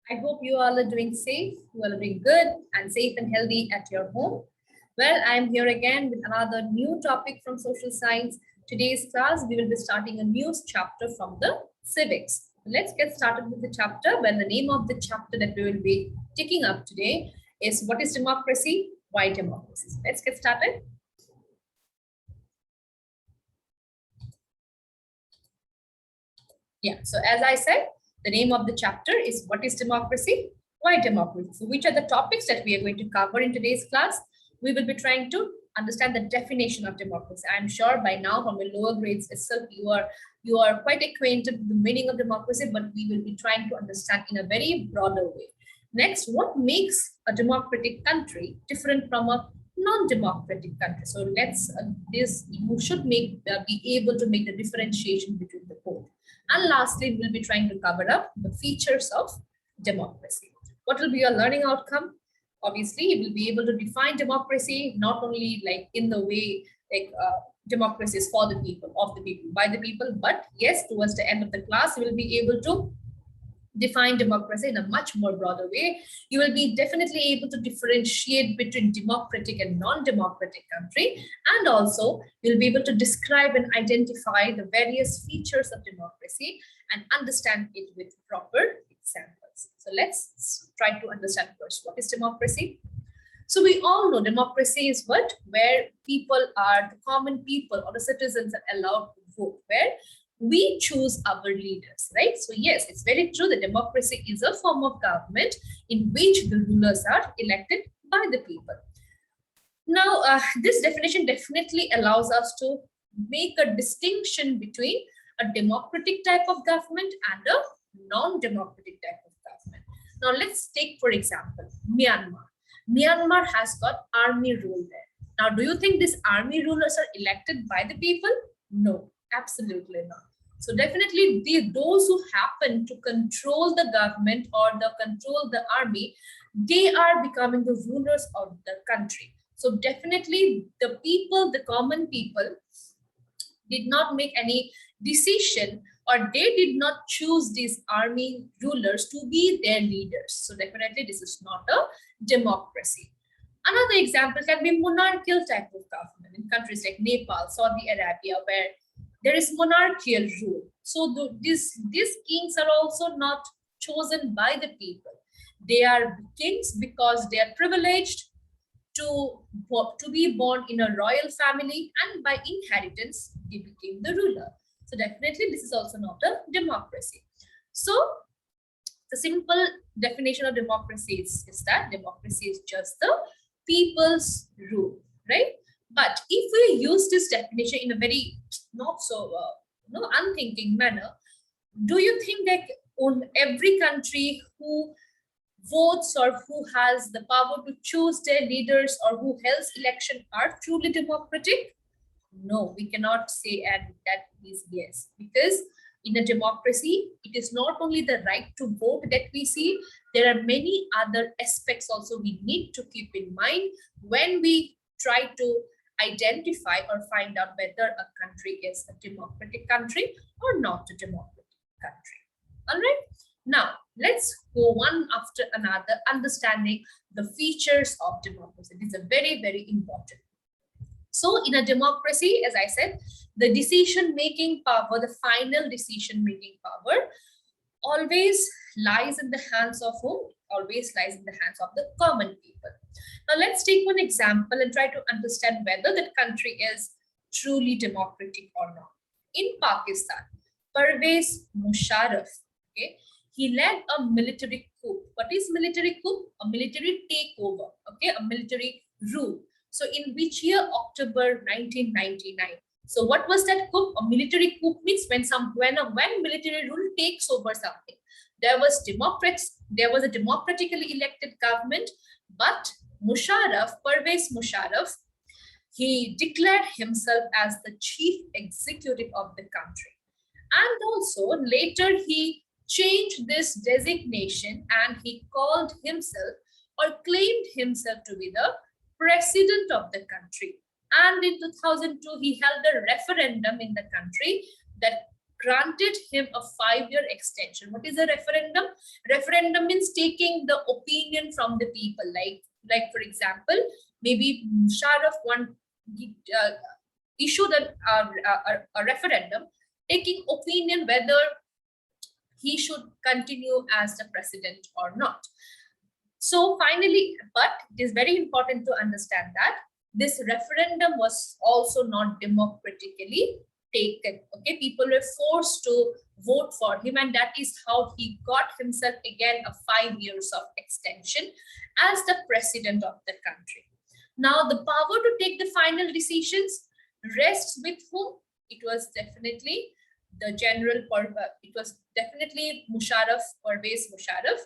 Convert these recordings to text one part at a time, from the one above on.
I hope you all are doing safe, you all are doing good and safe and healthy at your home. Well, I'm here again with another new topic from social science. Today's class, we will be starting a new chapter from the civics. Let's get started with the chapter. Well, the name of the chapter that we will be taking up today is What is Democracy? Why Democracy? Let's get started. Yeah, so as I said, the name of the chapter is What is Democracy? Why Democracy? So which are the topics that we are going to cover in today's class? We will be trying to understand the definition of democracy. I'm sure by now from your lower grades itself, you are quite acquainted with the meaning of democracy, but we will be trying to understand in a very broader way. Next, what makes a democratic country different from a non-democratic country? So you should be able to make the differentiation between the both. And lastly, we'll be trying to cover up the features of democracy. What will be your learning outcome? Obviously, you will be able to define democracy not only like in the way democracy is for the people, of the people, by the people, but yes, towards the end of the class, you will be able to define democracy in a much more broader way. You will be definitely able to differentiate between democratic and non-democratic country, and also you'll be able to describe and identify the various features of democracy and understand it with proper examples. So let's try to understand first what is democracy. So we all know democracy is what? Where people are, the common people or the citizens are allowed to vote, where we choose our leaders, right? So yes, it's very true that democracy is a form of government in which the rulers are elected by the people. Now, this definition definitely allows us to make a distinction between a democratic type of government and a non-democratic type of government. Now, let's take, for example, Myanmar. Myanmar has got army rule there. Now, do you think these army rulers are elected by the people? No. Absolutely not. So definitely those who happen to control the government or control the army, they are becoming the rulers of the country. So definitely the people, the common people, did not make any decision or they did not choose these army rulers to be their leaders. So definitely this is not a democracy. Another example can be monarchical type of government in countries like Nepal, Saudi Arabia, where there is monarchical rule. So these kings are also not chosen by the people. They are kings because they are privileged to be born in a royal family, and by inheritance, they became the ruler. So definitely this is also not a democracy. So the simple definition of democracy is that democracy is just the people's rule, right? But if we use this definition in a very not so unthinking manner, do you think that on every country who votes or who has the power to choose their leaders or who holds election are truly democratic? No, we cannot say and that is yes, because in a democracy, it is not only the right to vote that we see, there are many other aspects also we need to keep in mind when we try to identify or find out whether a country is a democratic country or not a democratic country. All right. Now, let's go one after another, understanding the features of democracy. These are very, very important. So in a democracy, as I said, the decision-making power, the final decision-making power always lies in the hands of whom? Always lies in the hands of the common people. Now let's take one example and try to understand whether that country is truly democratic or not. In Pakistan, Pervez Musharraf, okay, he led a military coup. What is military coup? A military takeover, okay, a military rule. So in which year? October 1999. So what was that coup? A military coup means when military rule takes over something. There was a democratically elected government, but Pervez Musharraf, he declared himself as the chief executive of the country. And also later he changed this designation and he called himself or claimed himself to be the president of the country. And in 2002, he held a referendum in the country that granted him a 5-year extension. What is a referendum? Referendum means taking the opinion from the people. Like for example, maybe Musharraf issued a referendum taking opinion whether he should continue as the president or not. So finally, but it is very important to understand that this referendum was also not democratically taken. Okay, people were forced to vote for him, and that is how he got himself again a 5 years of extension as the president of the country. Now, the power to take the final decisions rests with whom? It was definitely the general, it was definitely Musharraf, Pervez Musharraf,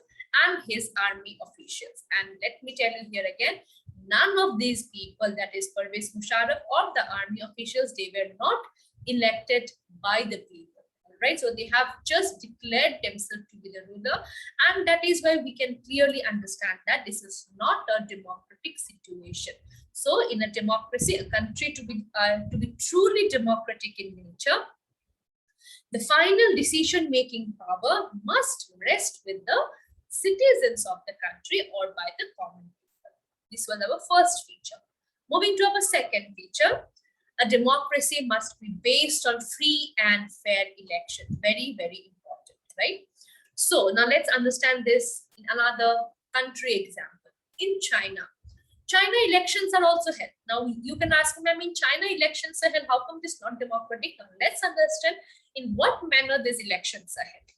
and his army officials. And let me tell you here again, none of these people, that is Pervez Musharraf or the army officials, they were not elected by the people. Right? So they have just declared themselves to be the ruler, and that is why we can clearly understand that this is not a democratic situation. So in a democracy, a country to be truly democratic in nature, the final decision-making power must rest with the citizens of the country or by the common people. This was our first feature. Moving to our second feature, a democracy must be based on free and fair elections. Very, very important, right? So now let's understand this in another country example. In China, China elections are also held. Now you can ask me, I mean, China elections are held, how come this is not democratic? Now let's understand in what manner these elections are held.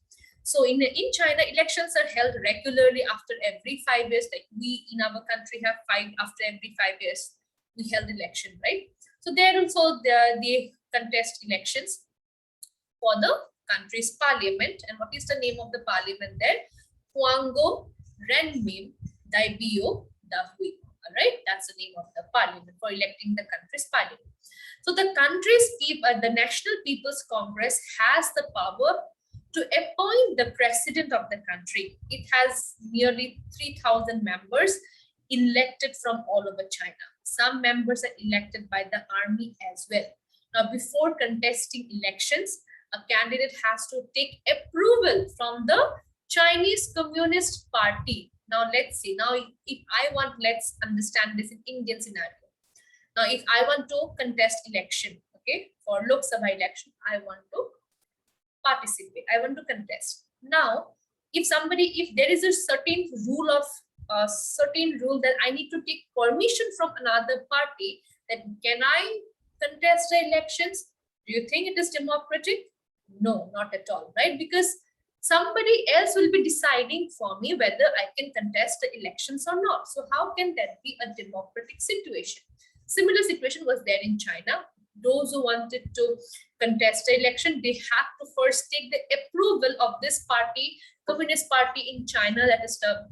So in China, elections are held regularly after every 5 years. Like we in our country have after every 5 years, we held election, right? So there also they contest elections for the country's parliament. And what is the name of the parliament there? Huanggo Renmin Daibio Dahui. All right, that's the name of the parliament for electing the country's parliament. So the country's the National People's Congress has the power to appoint the president of the country. It has nearly 3,000 members elected from all over China. Some members are elected by the army as well. Now, before contesting elections, a candidate has to take approval from the Chinese Communist Party. Now, let's see. Now, if I want, let's understand this in Indian scenario. Now, if I want to contest election, okay, for Lok Sabha election, I want to participate. I want to contest. Now, if there is a certain rule that I need to take permission from another party, that can I contest the elections? Do you think it is democratic? No, not at all, right? Because somebody else will be deciding for me whether I can contest the elections or not. So how can that be a democratic situation? Similar situation was there in China. Those who wanted to contest the election, they have to first take the approval of this party, Communist Party in China, that is the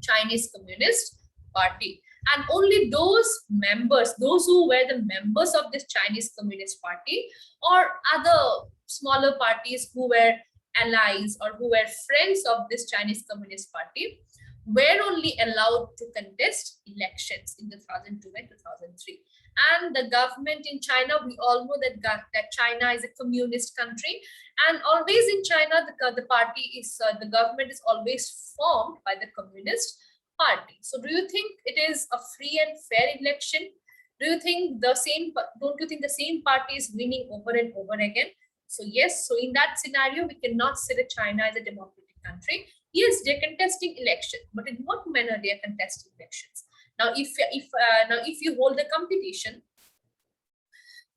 Chinese Communist Party. And only those members, those who were the members of this Chinese Communist Party or other smaller parties who were allies or who were friends of this Chinese Communist Party, were only allowed to contest elections in 2002 and 2003. And the government in China, we all know that China is a communist country, and always in China, the government is always formed by the Communist Party. So do you think it is a free and fair election? Don't you think the same party is winning over and over again? So yes, so in that scenario, we cannot say that China is a democratic country. Yes, they're contesting elections, but in what manner they are contesting elections? Now, if you hold a competition,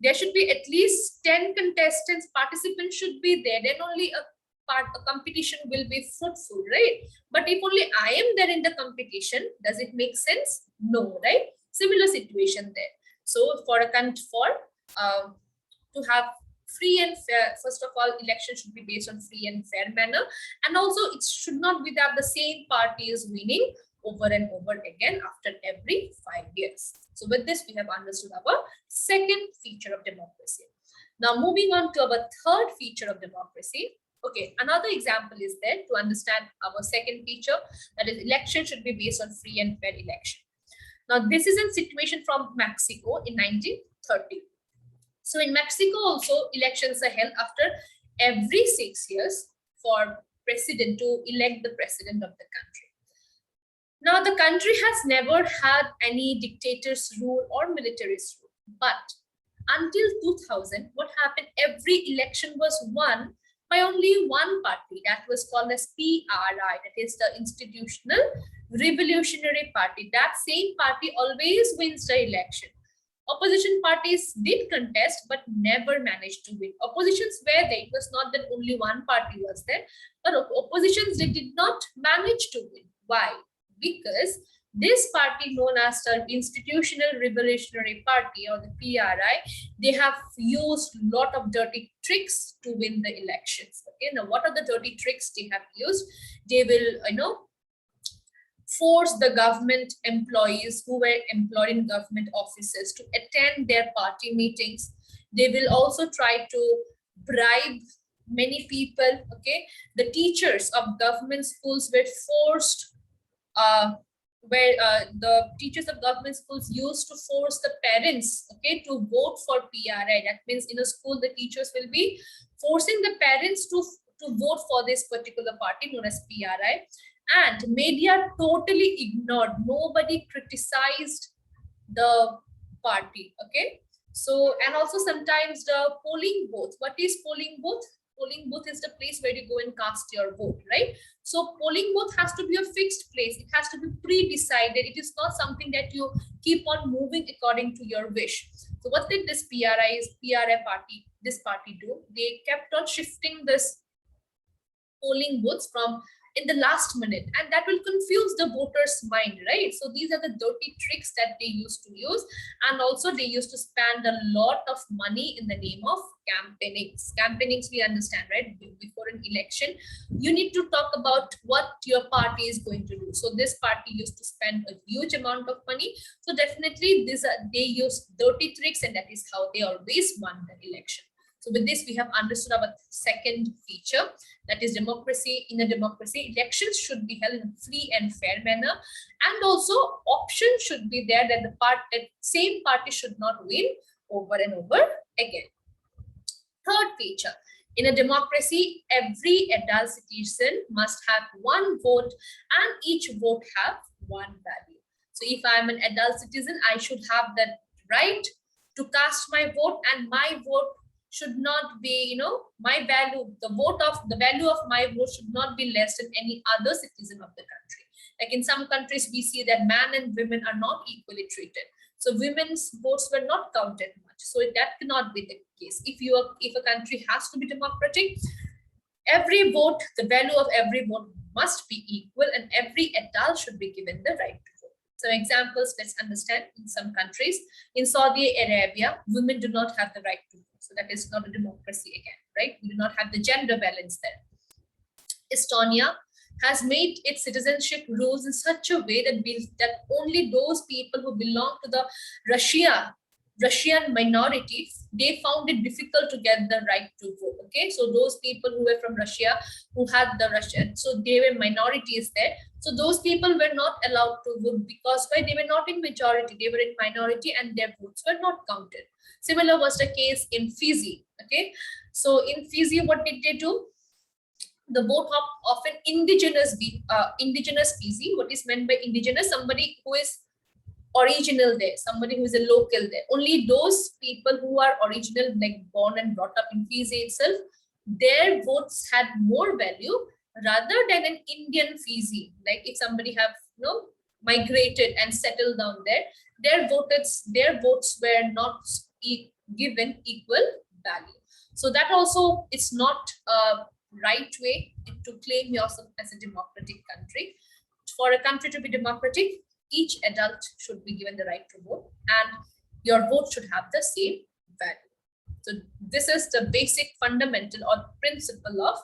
there should be at least 10 contestants, participants should be there. Then only a competition will be fruitful, right? But if only I am there in the competition, does it make sense? No, right? Similar situation there. So to have free and fair, first of all, election should be based on free and fair manner, and also it should not be that the same party is winning over and over again after every 5 years. So with this, we have understood our second feature of democracy. Now moving on to our third feature of democracy. Okay, another example is there to understand our second feature, that is election should be based on free and fair election. Now this is a situation from Mexico in 1930. So in Mexico also elections are held after every 6 years for president to elect the president of the country. Now, the country has never had any dictators rule or militaries rule, but until 2000, what happened? Every election was won by only one party, that was called as PRI, that is the Institutional Revolutionary Party. That same party always wins the election. Opposition parties did contest but never managed to win. Oppositions were there. It was not that only one party was there, but oppositions they did not manage to win. Why? Because this party known as the Institutional Revolutionary Party or the PRI, they have used a lot of dirty tricks to win the elections. Okay, now what are the dirty tricks they have used? They will, force the government employees who were employed in government offices to attend their party meetings. They will also try to bribe many people. Okay, the teachers of government schools were forced, the teachers of government schools used to force the parents, okay, to vote for PRI. That means in a school, the teachers will be forcing the parents to vote for this particular party known as PRI. And media totally ignored. Nobody criticized the party. Okay. So, and also sometimes the polling booth. What is polling booth? Polling booth is the place where you go and cast your vote, right? So polling booth has to be a fixed place. It has to be pre-decided. It is not something that you keep on moving according to your wish. So what did this PRI party, this party do? They kept on shifting this polling booths from in the last minute, and that will confuse the voters' mind, right? So these are the dirty tricks that they used to use, and also they used to spend a lot of money in the name of campaignings. Campaignings, we understand, right? Before an election, you need to talk about what your party is going to do. So this party used to spend a huge amount of money. So definitely, they use dirty tricks, and that is how they always won the election. So with this, we have understood our second feature, that is democracy. In a democracy, elections should be held in a free and fair manner, and also options should be there that that same party should not win over and over again. Third feature, in a democracy, every adult citizen must have one vote, and each vote have one value. So if I am an adult citizen, I should have the right to cast my vote, and my vote should not be, my value, the value of my vote should not be less than any other citizen of the country. Like in some countries, we see that man and women are not equally treated. So women's votes were not counted much. So that cannot be the case. If a country has to be democratic, every vote, the value of every vote must be equal, and every adult should be given the right to vote. Some examples, let's understand. In some countries, in Saudi Arabia, women do not have the right to vote. So that is not a democracy again, right? We do not have the gender balance there. Estonia has made its citizenship rules in such a way that only those people who belong to the Russian minority, they found it difficult to get the right to vote. Okay, so those people who were from Russia, who had the Russian, so they were minorities there. So those people were not allowed to vote because why? They were not in majority, they were in minority, and their votes were not counted. Similar was the case in Fiji. Okay, so in Fiji, what did they do? The vote of an indigenous Fiji. What is meant by indigenous? Somebody who is original there, somebody who is a local there. Only those people who are original, like born and brought up in Fiji itself, their votes had more value rather than an Indian Fiji. Like if somebody have migrated and settled down there, their votes were not given equal value. So that also, it's not a right way to claim yourself as a democratic country. For a country to be democratic, each adult should be given the right to vote, and your vote should have the same value. So this is the basic fundamental or principle of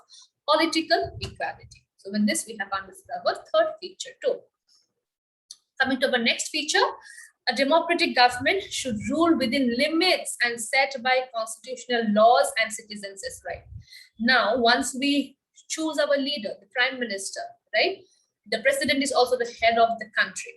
political equality. So with this, we have understood our third feature too. Coming to our next feature, a democratic government should rule within limits and set by constitutional laws and citizens' rights. Now, once we choose our leader, the prime minister, right? The president is also the head of the country.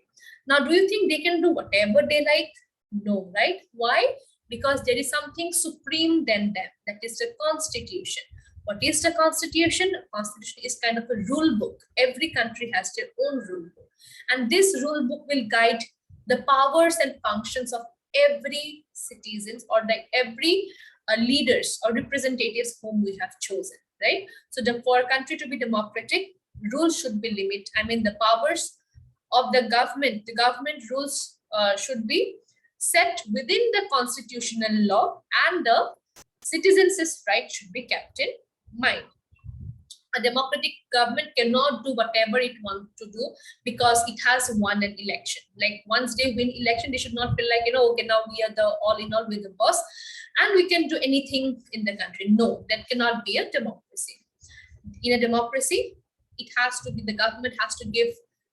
Now, do you think they can do whatever they like? No, right? Why? Because there is something supreme than them, that is the constitution. What is the constitution? Constitution is kind of a rule book. Every country has their own rule book. And this rule book will guide the powers and functions of every citizens, or like every leaders or representatives whom we have chosen, right? So for a country to be democratic, rules should be limited. I mean, the powers of the government rules should be set within the constitutional law, and the citizens' rights should be kept in mind. A democratic government cannot do whatever it wants to do because it has won an election. Like once they win election, they should not feel like, okay, now we are the all in all, we're the boss and we can do anything in the country. No, that cannot be a democracy. In a democracy, it has to be, the government has to give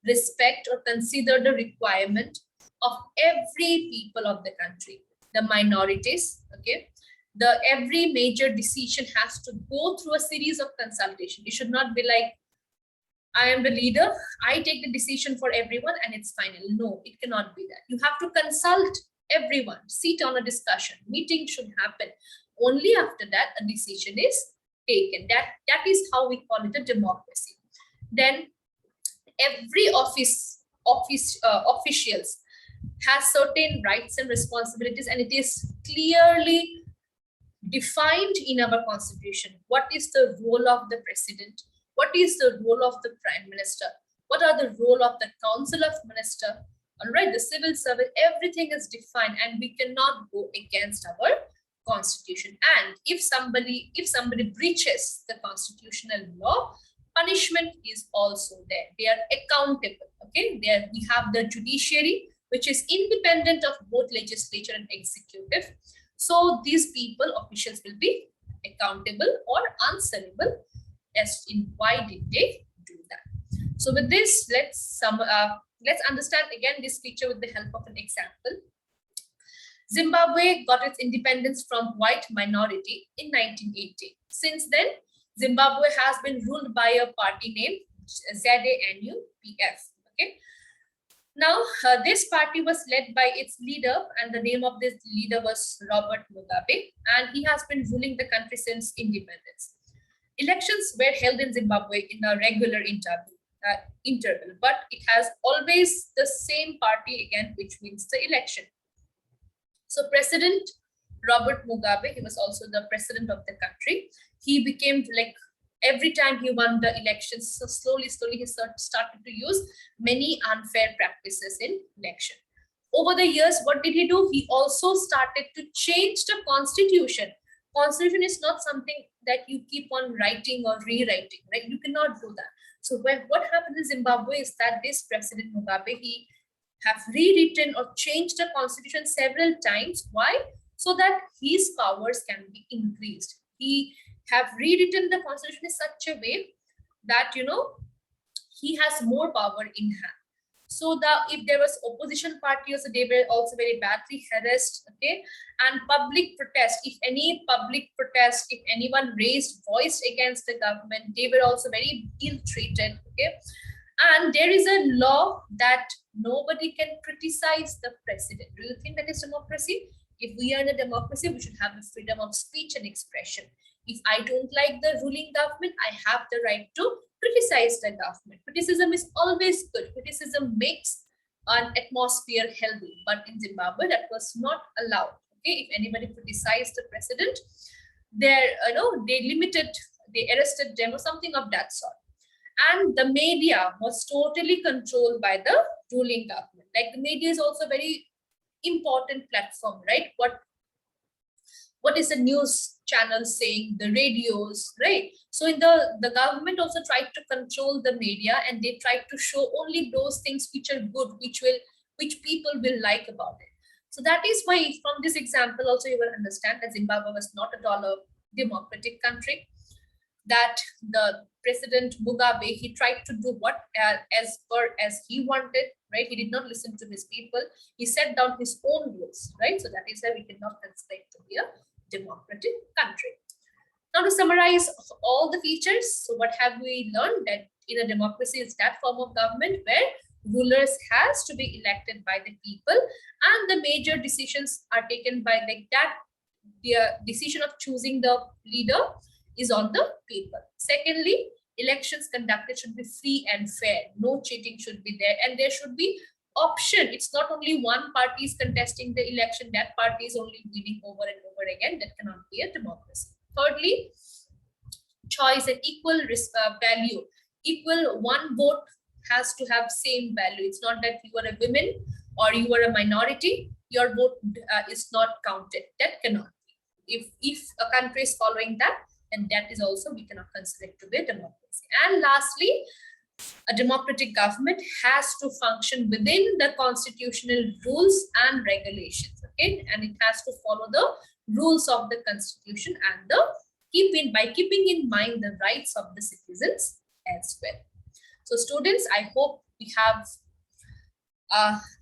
respect or consider the requirement of every people of the country, the minorities, okay? Every major decision has to go through a series of consultation. It should not be like, I am the leader, I take the decision for everyone and it's final. No, it cannot be that. You have to consult everyone, sit on a discussion, meeting should happen. Only after that a decision is taken. That is how we call it a democracy. Then every officials has certain rights and responsibilities, and it is clearly defined in our constitution. What is the role of the president? What is the role of the prime minister? What are the role of the council of minister? All right, the civil service, everything is defined, and we cannot go against our constitution. And if somebody breaches the constitutional law, punishment is also there. They are accountable. Okay, there we have the judiciary, which is independent of both legislature and executive. So these people, officials, will be accountable or answerable as in why did they do that. So with this, let's understand again this feature with the help of an example. Zimbabwe got its independence from white minority in 1980. Since then, Zimbabwe has been ruled by a party named ZANU-PF. Okay. Now, this party was led by its leader, and the name of this leader was Robert Mugabe, and he has been ruling the country since independence. Elections were held in Zimbabwe in a regular interval, but it has always the same party again, which wins the election. So President Robert Mugabe, he was also the president of the country. He became like, every time he won the elections, so slowly he started to use many unfair practices in election. Over the years, what did he do? He also started to change the constitution. Constitution is not something that you keep on writing or rewriting, right? You cannot do that. So what happened in Zimbabwe is that this President Mugabe, he have rewritten or changed the constitution several times. Why? So that his powers can be increased. He have rewritten the constitution in such a way that, he has more power in hand. So if there was opposition parties, they were also very badly harassed, okay? And public protest, if anyone raised voice against the government, they were also very ill-treated, okay? And there is a law that nobody can criticize the president. Do you think that is democracy? If we are in a democracy, we should have the freedom of speech and expression. If I don't like the ruling government, I have the right to criticize the government. Criticism is always good. Criticism makes an atmosphere healthy. But in Zimbabwe, that was not allowed. Okay, if anybody criticized the president, they arrested them or something of that sort. And the media was totally controlled by the ruling government. Like, the media is also very important platform, right? What is the news channel saying, the radios, right? So in the government also tried to control the media, and they tried to show only those things which are good, which people will like about it. So that is why from this example also you will understand that Zimbabwe was not at all a democratic country, that the President Mugabe, he tried to do what as he wanted, right? He did not listen to his people. He set down his own rules, right? So that is why we cannot consider it to be a democratic country. Now, to summarize all the features, so what have we learned? That in a democracy is that form of government where rulers has to be elected by the people, and the major decisions are taken by the decision of choosing the leader is on the paper. Secondly, elections conducted should be free and fair. No cheating should be there, and there should be option. It's not only one party is contesting the election, that party is only winning over and over again. That cannot be a democracy. Thirdly, choice and equal value. Equal, one vote has to have same value. It's not that you are a woman or you are a minority, your vote is not counted. That cannot be. If a country is following that, then that is also, we cannot consider it to be a democracy. And lastly, a democratic government has to function within the constitutional rules and regulations, okay, and it has to follow the rules of the constitution and the by keeping in mind the rights of the citizens as well. So students, I hope we have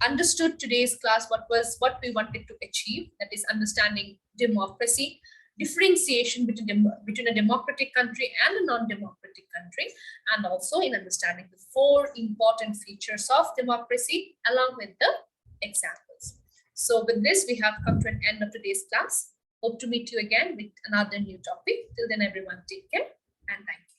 understood today's class what we wanted to achieve, that is understanding democracy, differentiation between a democratic country and a non-democratic country, and also in understanding the 4 important features of democracy along with the examples. So with this, we have come to an end of today's class. Hope to meet you again with another new topic. Till then, everyone, take care and thank you.